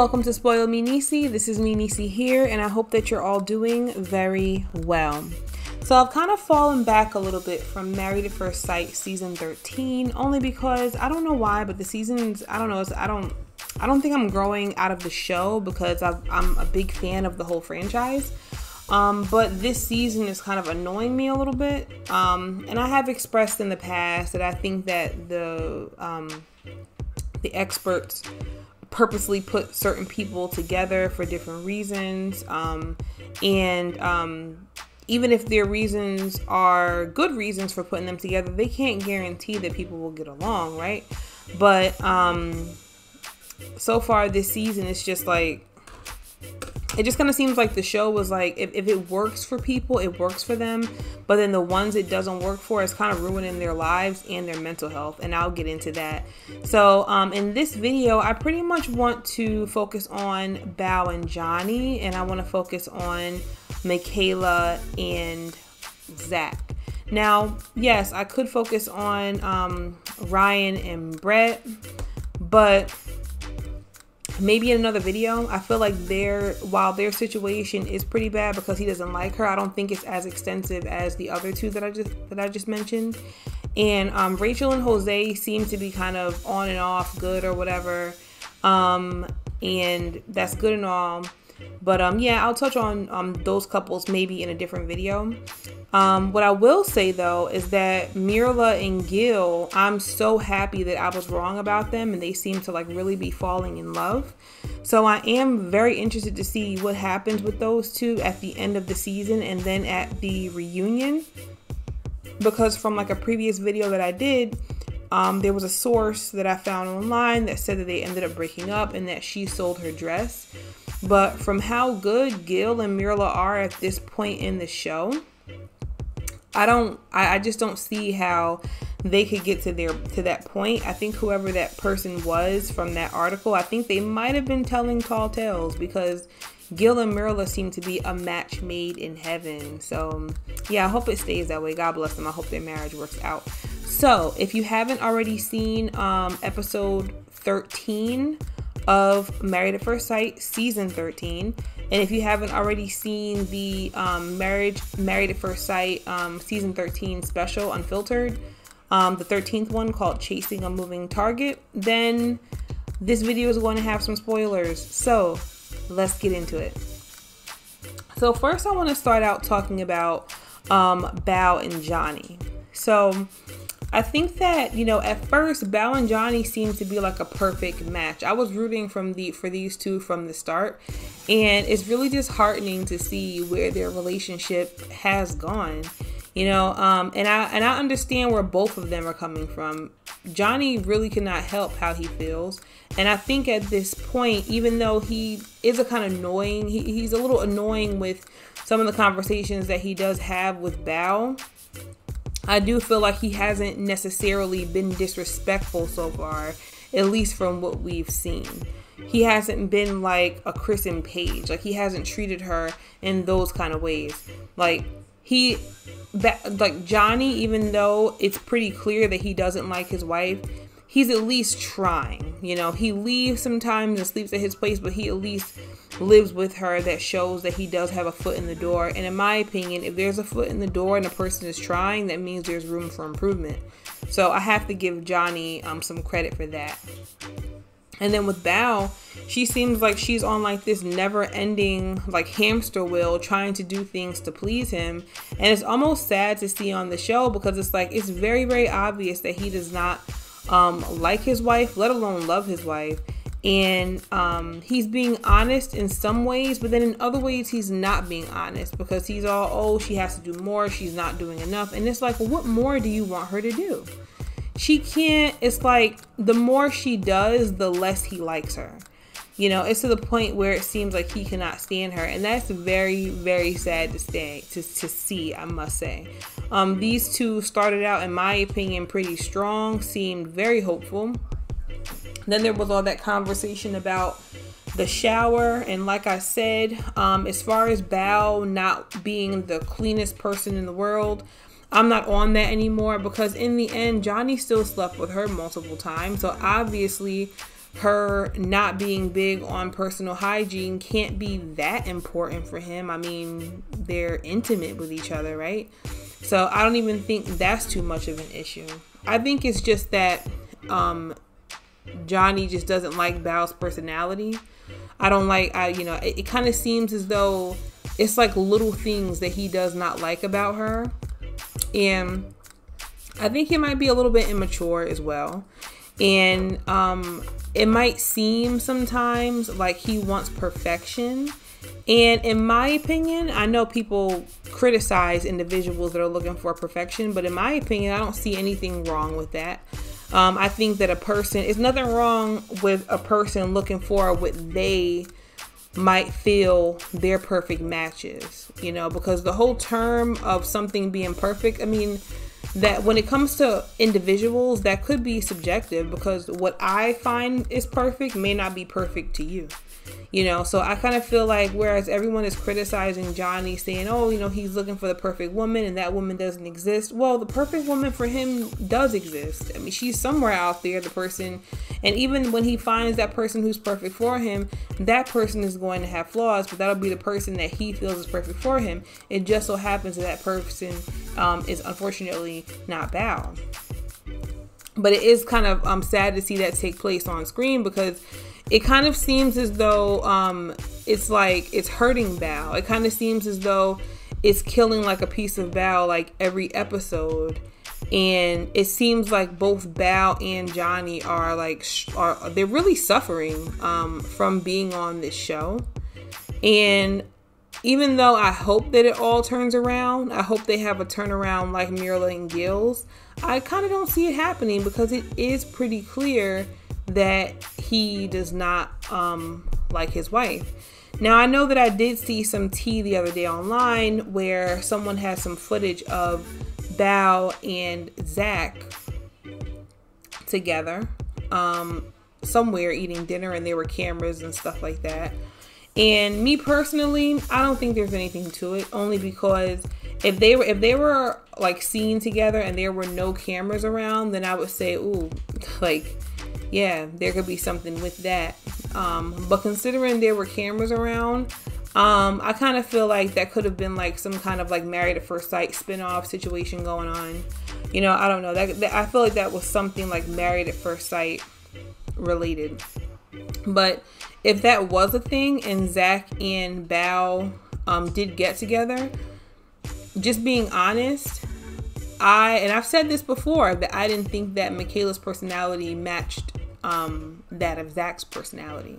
welcome to Spoil Me Niecy. This is me, Niecy here, and I hope that you're all doing very well. So I've kind of fallen back a little bit from Married at First Sight season 13, only because I don't know why, but the seasons, I don't think I'm growing out of the show because I'm a big fan of the whole franchise. But this season is kind of annoying me a little bit. And I have expressed in the past that I think that the experts purposely put certain people together for different reasons. Even if their reasons are good reasons for putting them together, they can't guarantee that people will get along, right? But so far this season, it's just like, it just kind of seems like the show was like, if it works for people, it works for them. But then the ones it doesn't work for, it's kind of ruining their lives and their mental health. And I'll get into that. So in this video, I pretty much want to focus on Bao and Johnny. And I want to focus on Michaela and Zack. Now, yes, I could focus on Ryan and Brett. But maybe in another video. I feel like while their situation is pretty bad because he doesn't like her, I don't think it's as extensive as the other two that I just mentioned. And Rachel and Jose seem to be kind of on and off, good or whatever. And that's good and all. But yeah, I'll touch on those couples maybe in a different video. What I will say though is that Mirla and Gil, I'm so happy that I was wrong about them and they seem to like really be falling in love. So I am very interested to see what happens with those two at the end of the season and then at the reunion. Because from like a previous video that I did, there was a source that I found online that said that they ended up breaking up and that she sold her dress. But from how good Gil and Mirla are at this point in the show, I just don't see how they could get to that point. I think whoever that person was from that article, I think they might have been telling tall tales because Gil and Mirla seem to be a match made in heaven. So yeah, I hope it stays that way. God bless them. I hope their marriage works out. So if you haven't already seen episode 13 of Married at First Sight season 13, and if you haven't already seen the Married at First Sight season 13 special Unfiltered, the 13th one called Chasing a Moving Target, then this video is going to have some spoilers. So let's get into it. So first I want to start out talking about Bao and Johnny. So I think that, you know, at first Bao and Johnny seemed to be like a perfect match. I was rooting for these two from the start, and it's really disheartening to see where their relationship has gone. You know, and I understand where both of them are coming from. Johnny really cannot help how he feels, and I think at this point, even though he is a kind of annoying, he's a little annoying with some of the conversations that he does have with Bao. I do feel like he hasn't necessarily been disrespectful so far, at least from what we've seen. He hasn't been like a Chris and Paige. Like, he hasn't treated her in those kind of ways. Like Johnny, even though it's pretty clear that he doesn't like his wife, he's at least trying. You know, he leaves sometimes and sleeps at his place, but he at least lives with her. That shows that he does have a foot in the door. And in my opinion, if there's a foot in the door and a person is trying, that means there's room for improvement. So I have to give Johnny some credit for that. And then with Bao, she seems like she's on like this never-ending like hamster wheel trying to do things to please him. And it's almost sad to see on the show because it's like, it's very, very obvious that he does not like his wife, let alone love his wife. And he's being honest in some ways, but then in other ways he's not being honest because he's all, oh, she has to do more, she's not doing enough. And it's like, well, what more do you want her to do? She can't. It's like the more she does, the less he likes her. You know, it's to the point where it seems like he cannot stand her, and that's very, very sad to see, I must say. These two started out, in my opinion, pretty strong, seemed very hopeful. Then there was all that conversation about the shower, and like I said, as far as Bao not being the cleanest person in the world, I'm not on that anymore because in the end, Johnny still slept with her multiple times. So obviously her not being big on personal hygiene can't be that important for him. I mean, they're intimate with each other, right? So I don't even think that's too much of an issue. I think it's just that Johnny just doesn't like Bao's personality. It kind of seems as though it's like little things that he does not like about her. And I think he might be a little bit immature as well. And it might seem sometimes like he wants perfection. And in my opinion, I know people criticize individuals that are looking for perfection, but in my opinion, I don't see anything wrong with that. I think that it's nothing wrong with a person looking for what they might feel their perfect match is, because the whole term of something being perfect, I mean, that when it comes to individuals, that could be subjective, because what I find is perfect may not be perfect to you. So I kind of feel like, whereas everyone is criticizing Johnny, saying, oh, he's looking for the perfect woman and that woman doesn't exist. Well, the perfect woman for him does exist. I mean, she's somewhere out there, the person. And even when he finds that person who's perfect for him, that person is going to have flaws, but that'll be the person that he feels is perfect for him. It just so happens that person is unfortunately not Bao. But it is kind of sad to see that take place on screen, because it kind of seems as though it's like it's hurting Bao. It kind of seems as though it's killing like a piece of Bao like every episode. And it seems like both Bao and Johnny they're really suffering from being on this show. And even though I hope that it all turns around, I hope they have a turnaround like Mirla and Gil's, I kind of don't see it happening, because it is pretty clear that he does not like his wife. Now, I know that I did see some tea the other day online where someone had some footage of Bao and Zack together somewhere eating dinner, and there were cameras and stuff like that. And me personally, I don't think there's anything to it, only because if they were like seen together and there were no cameras around, then I would say, ooh, like, yeah, there could be something with that. But considering there were cameras around, I kind of feel like that could have been like some kind of like Married at First Sight spin-off situation going on. I don't know. That I feel like that was something like Married at First Sight related. But if that was a thing and Zack and Bao did get together, just being honest, I've said this before, that I didn't think that Michaela's personality matched that of Zack's personality.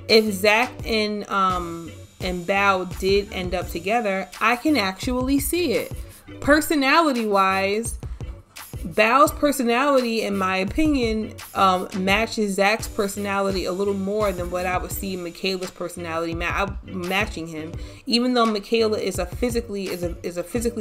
If Zack and Bao did end up together, I can actually see it. Personality wise, Bao's personality, in my opinion, matches Zack's personality a little more than what I would see Michaela's personality matching him. Even though Michaela is a physically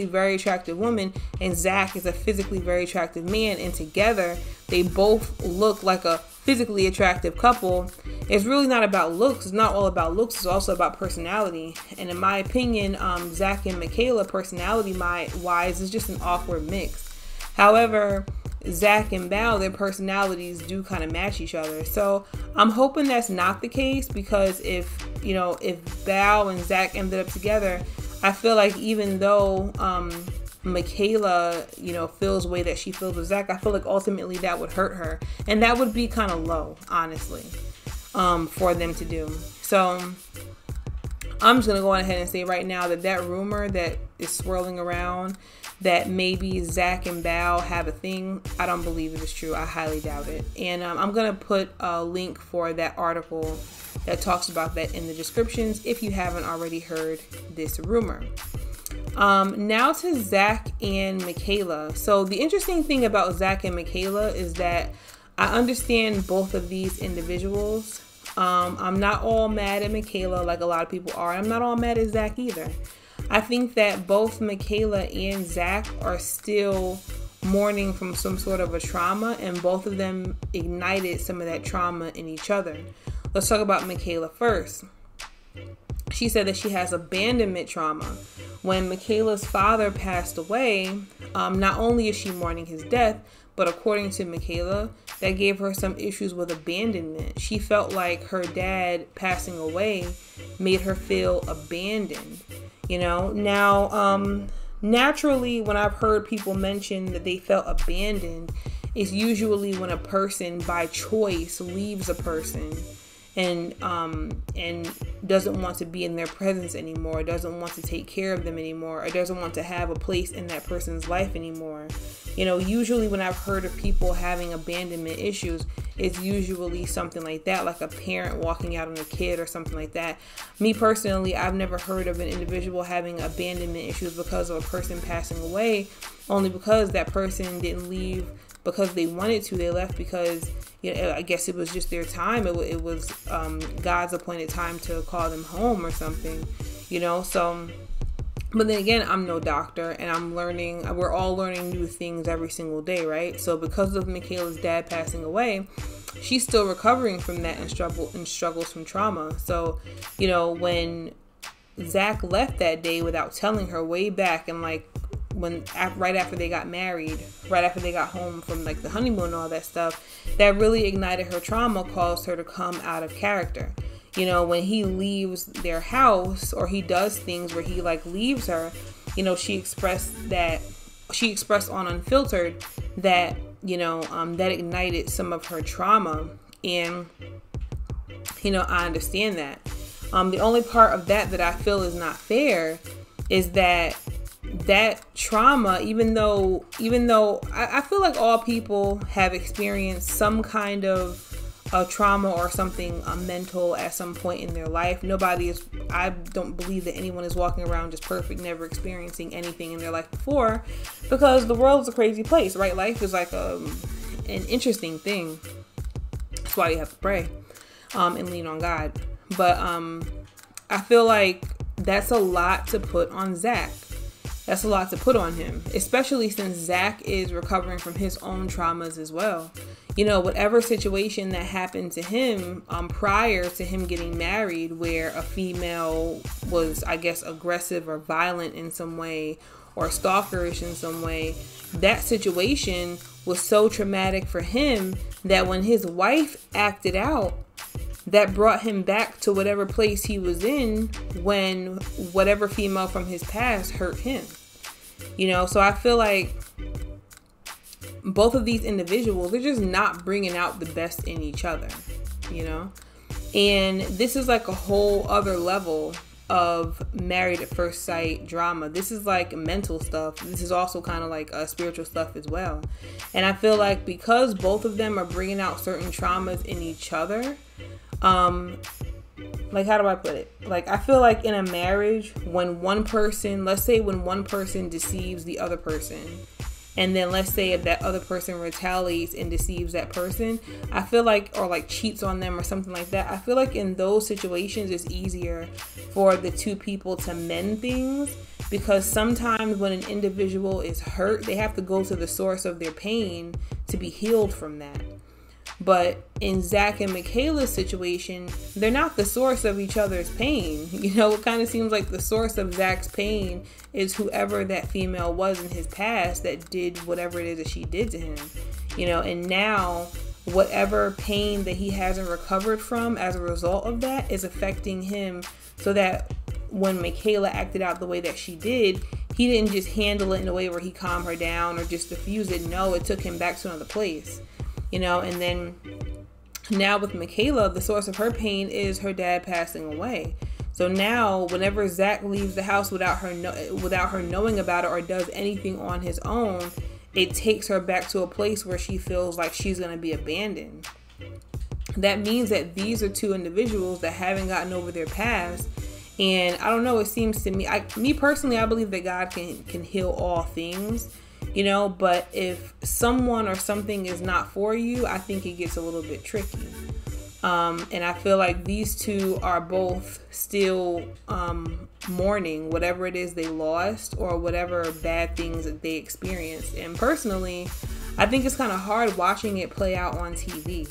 very attractive woman, and Zack is a physically very attractive man, and together they both look like a physically attractive couple. It's really not about looks. It's not all about looks. It's also about personality. And in my opinion, Zack and Michaela, personality wise, is just an awkward mix. However, Zack and Bao, their personalities do kind of match each other. So I'm hoping that's not the case, because if Bao and Zack ended up together, I feel like even though Michaela, feels the way that she feels with Zack, I feel like ultimately that would hurt her. And that would be kind of low, honestly, for them to do. So I'm just going to go ahead and say right now that rumor that is swirling around, that maybe Zack and Bao have a thing, I don't believe it is true. I highly doubt it. And I'm going to put a link for that article that talks about that in the descriptions if you haven't already heard this rumor. Now to Zack and Michaela. So the interesting thing about Zack and Michaela is that I understand both of these individuals. I'm not all mad at Michaela like a lot of people are. I'm not all mad at Zack either. I think that both Michaela and Zack are still mourning from some sort of a trauma, and both of them ignited some of that trauma in each other. Let's talk about Michaela first. She said that she has abandonment trauma. When Michaela's father passed away, not only is she mourning his death, but according to Michaela, that gave her some issues with abandonment. She felt like her dad passing away made her feel abandoned. Now, naturally, when I've heard people mention that they felt abandoned, it's usually when a person by choice leaves a person and doesn't want to be in their presence anymore, doesn't want to take care of them anymore, or doesn't want to have a place in that person's life anymore. Usually when I've heard of people having abandonment issues, it's usually something like that, like a parent walking out on a kid or something like that. Me personally, I've never heard of an individual having abandonment issues because of a person passing away, only because that person didn't leave because they wanted to. They left because, I guess it was just their time. It was God's appointed time to call them home or something, so. But then again, I'm no doctor, and we're all learning new things every single day, right? So because of Michaela's dad passing away, she's still recovering from that and struggles from trauma. So, when Zack left that day without telling her way back, and right after they got married, right after they got home from like the honeymoon and all that stuff, that really ignited her trauma, caused her to come out of character. When he leaves their house, or he does things where he leaves her, she expressed on Unfiltered that, that ignited some of her trauma. And, I understand that. The only part of that I feel is not fair is that trauma, even though I feel like all people have experienced some kind of a trauma or something mental at some point in their life. I don't believe that anyone is walking around just perfect, never experiencing anything in their life before, because the world is a crazy place, right? Life is like an interesting thing. That's why you have to pray and lean on God. But I feel like that's a lot to put on Zack. That's a lot to put on him, especially since Zack is recovering from his own traumas as well. Whatever situation that happened to him prior to him getting married, where a female was, I guess, aggressive or violent in some way, or stalkerish in some way, that situation was so traumatic for him that when his wife acted out, that brought him back to whatever place he was in when whatever female from his past hurt him. So I feel like both of these individuals, they're just not bringing out the best in each other, and this is like a whole other level of Married at First Sight drama. This is like mental stuff. This is also kind of like spiritual stuff as well. And I feel like because both of them are bringing out certain traumas in each other, how do I put it? I feel like in a marriage, when one person deceives the other person, and then let's say if that other person retaliates and deceives that person, I feel like, or cheats on them or something like that, I feel like in those situations it's easier for the two people to mend things, because sometimes when an individual is hurt, they have to go to the source of their pain to be healed from that. But in Zack and Michaela's situation, they're not the source of each other's pain. It kind of seems like the source of Zack's pain is whoever that female was in his past that did whatever it is that she did to him. And now whatever pain that he hasn't recovered from as a result of that is affecting him, so that when Michaela acted out the way that she did, he didn't just handle it in a way where he calmed her down or just diffused it. No, it took him back to another place. And then now with Michaela, the source of her pain is her dad passing away. So now whenever Zack leaves the house without her knowing about it, or does anything on his own, it takes her back to a place where she feels like she's going to be abandoned. That means that these are two individuals that haven't gotten over their past. And I don't know, it seems to me, me personally, I believe that God can heal all things. But if someone or something is not for you, I think it gets a little bit tricky. And I feel like these two are both still mourning whatever it is they lost or whatever bad things that they experienced. And personally, I think it's kind of hard watching it play out on TV.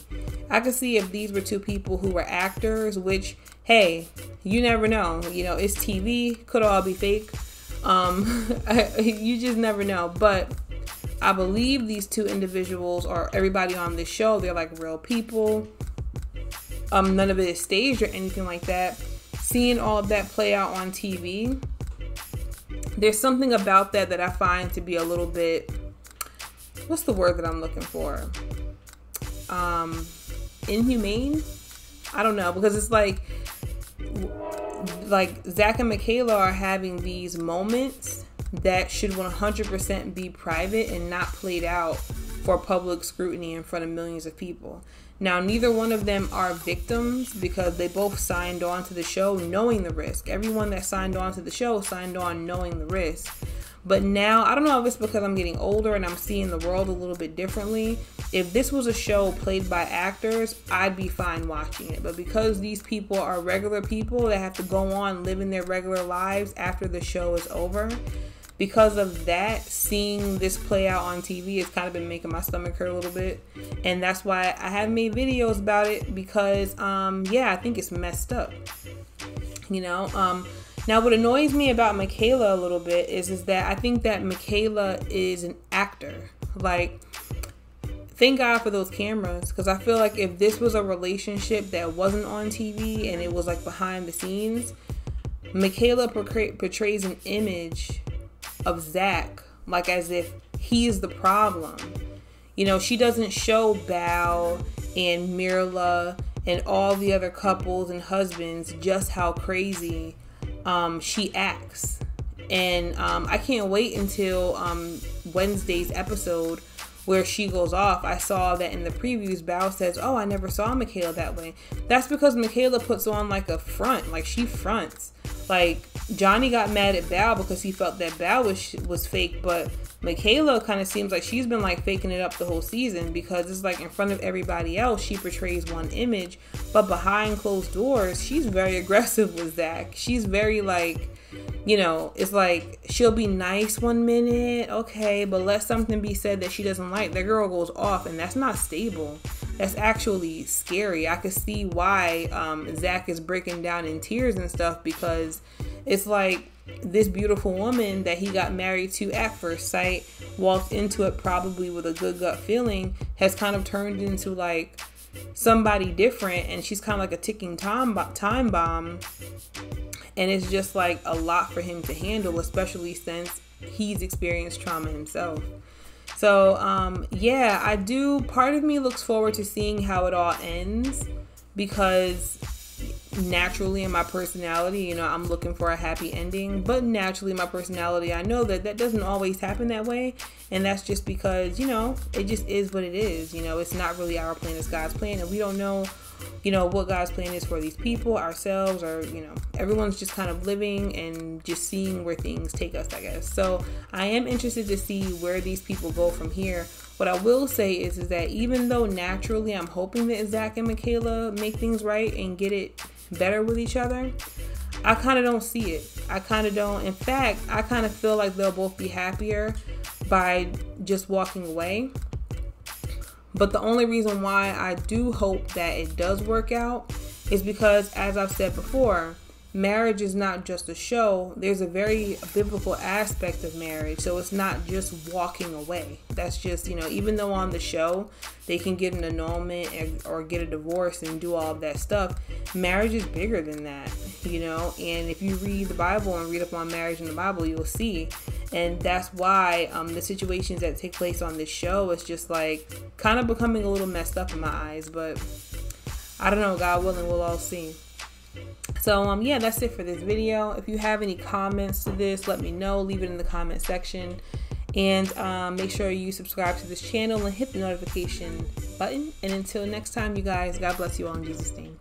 I could see if these were two people who were actors, which, hey, you never know. It's TV, could all be fake. You just never know. But I believe these two individuals, or everybody on this show, they're like real people. None of it is staged or anything like that. Seeing all of that play out on TV, there's something about that I find to be a little bit, what's the word that I'm looking for? Inhumane? I don't know, because it's like Zack and Michaela are having these moments that should 100% be private and not played out for public scrutiny in front of millions of people. Now, neither one of them are victims because they both signed on to the show knowing the risk. Everyone that signed on to the show signed on knowing the risk. But now, I don't know if it's because I'm getting older and I'm seeing the world a little bit differently. If this was a show played by actors, I'd be fine watching it. But because these people are regular people that have to go on living their regular lives after the show is over, because of that, seeing this play out on TV has kind of been making my stomach hurt a little bit. And that's why I haven't made videos about it because, yeah, I think it's messed up. You know? Now, what annoys me about Michaela a little bit is that I think that Michaela is an actor. Like, thank God for those cameras, because I feel like if this was a relationship that wasn't on TV and it was like behind the scenes, Michaela portrays an image of Zack like as if he's the problem. You know, she doesn't show Bao and Mirla and all the other couples and husbands just how crazy she acts. And I can't wait until Wednesday's episode where she goes off. I saw that in the previews, Bao says, "Oh, I never saw Michaela that way." That's because Michaela puts on like a front, like she fronts. Like, Johnny got mad at Bao because he felt that Bao was fake, but Michaela kind of seems like she's been like faking it up the whole season, because it's like in front of everybody else she portrays one image, but behind closed doors she's very aggressive with Zack. She's very like, you know, it's like she'll be nice one minute, okay, but let something be said that she doesn't like, that girl goes off, and that's not stable. That's actually scary. I could see why Zack is breaking down in tears and stuff, because it's like this beautiful woman that he got married to at first sight, walked into it probably with a good gut feeling, has kind of turned into like somebody different, and she's kind of like a ticking time bomb. And it's just like a lot for him to handle, especially since he's experienced trauma himself. So, yeah, I do. Part of me looks forward to seeing how it all ends, because naturally in my personality, you know, I'm looking for a happy ending. But naturally in my personality, I know that doesn't always happen that way. And that's just because, you know, it just is what it is. You know, it's not really our plan, it's God's plan. And we don't know, you know, what God's plan is for these people, ourselves, or, you know, everyone's just kind of living and just seeing where things take us, I guess. So I am interested to see where these people go from here. What I will say is that even though naturally I'm hoping that Zack and Michaela make things right and get it better with each other, I kind of don't see it. I kind of don't. In fact, I kind of feel like they'll both be happier by just walking away. But the only reason why I do hope that it does work out is because, as I've said before, marriage is not just a show. There's a very biblical aspect of marriage. So it's not just walking away. That's just, you know, even though on the show they can get an annulment or get a divorce and do all of that stuff, marriage is bigger than that, you know. And if you read the Bible and read up on marriage in the Bible, you'll see. And that's why the situations that take place on this show is just like kind of becoming a little messed up in my eyes. But I don't know, God willing, we'll all see. So yeah, that's it for this video. If you have any comments to this, let me know. Leave it in the comment section. And make sure you subscribe to this channel and hit the notification button. And until next time, you guys, God bless you all in Jesus' name.